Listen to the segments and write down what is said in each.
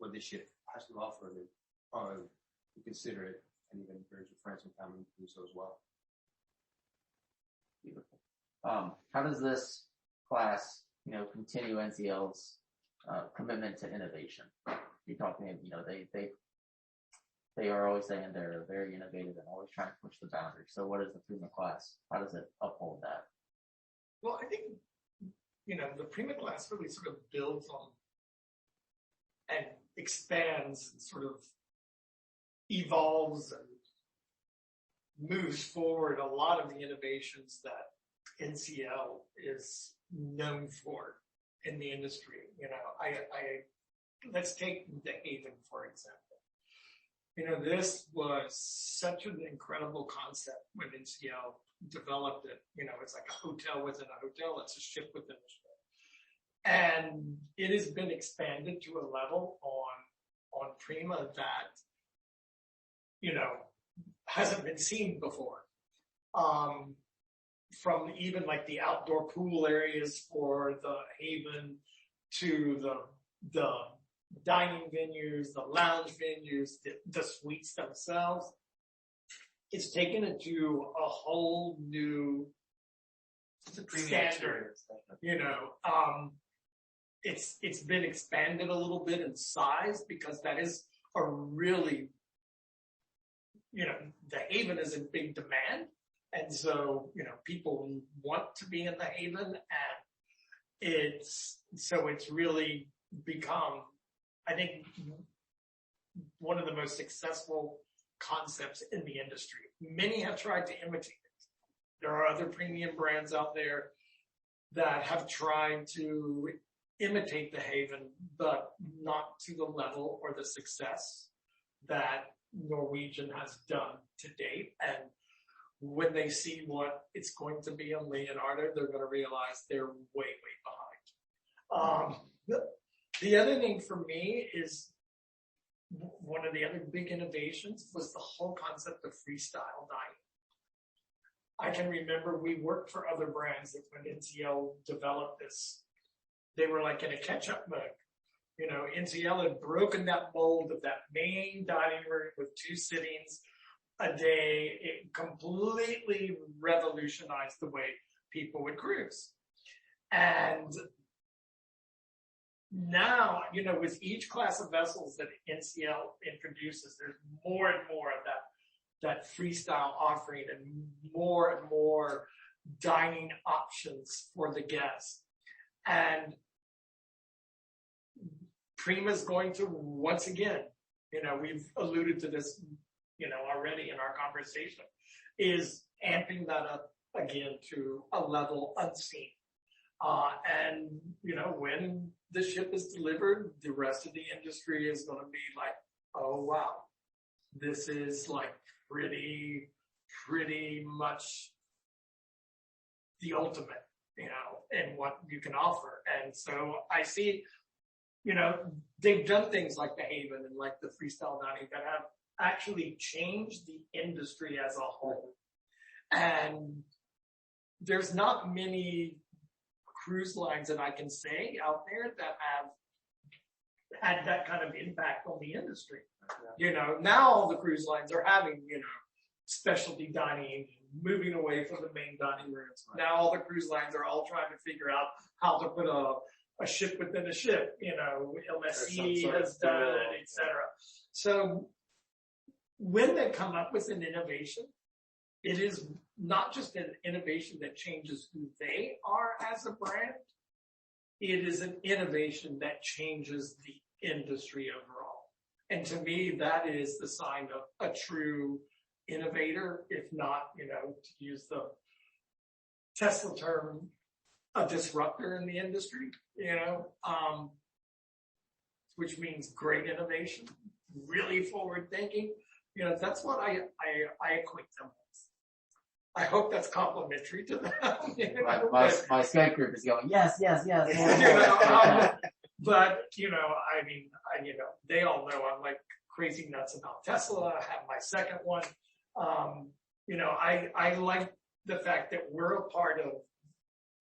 what this ship has to offer, then you consider it, and even encourage your friends and family to do so as well. Beautiful. How does this class, continue NCL's commitment to innovation? You're talking, they are always saying they're very innovative and always trying to push the boundaries. So what is the Prima class? How does it uphold that? Well, I think, the Prima class really sort of builds on and expands and sort of evolves and moves forward a lot of the innovations that NCL is known for in the industry. Let's take the Haven, for example. This was such an incredible concept when NCL developed it. It's like a hotel within a hotel. It's a ship within a ship. And it has been expanded to a level on Prima that, hasn't been seen before. From even like the outdoor pool areas for the Haven to the dining venues, the lounge venues, the suites themselves. It's taken it to a whole new standard. It's been expanded a little bit in size because that is a really, the Haven is in big demand. And so, people want to be in the Haven, and it's really become, I think, one of the most successful concepts in the industry. Many have tried to imitate it. There are other premium brands out there that have tried to imitate the Haven, but not to the level or the success that Norwegian has done to date. And when they see what it's going to be on Leonardo, they're going to realize they're way, way behind. The other thing for me is one of the other big innovations was the whole concept of freestyle dining. I can remember we worked for other brands that when NCL developed this, they were like in a catch-up mode. NCL had broken that mold of that main dining room with 2 sittings a day. It completely revolutionized the way people would cruise. And now, with each class of vessels that NCL introduces, there's more and more of that freestyle offering and more dining options for the guests. And Prima's going to, once again, we've alluded to this, already in our conversation, is amping that up again to a level unseen. And, when the ship is delivered, the rest of the industry is going to be like, oh, wow, this is like pretty much the ultimate, in what you can offer. And so I see, they've done things like the Haven and like the freestyle dining that have actually changed the industry as a whole. And there's not many cruise lines that I can say out there that have had that kind of impact on the industry. Now all the cruise lines are having, specialty dining, moving away from the main dining rooms. Right. Now all the cruise lines are all trying to figure out how to put a ship within a ship. LSE has done it, etc. So when they come up with an innovation, it is not just an innovation that changes who they are as a brand. It is an innovation that changes the industry overall. And to me, that is the sign of a true innovator, if not, to use the Tesla term, a disruptor in the industry, which means great innovation, really forward thinking. That's what I equate them with. I hope that's complimentary to them. My Skype group is going, yes. But, they all know I'm like crazy nuts about Tesla. I have my second one. I like the fact that we're a part of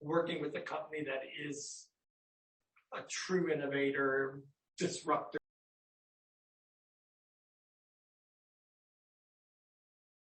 working with a company that is a true innovator, disruptor.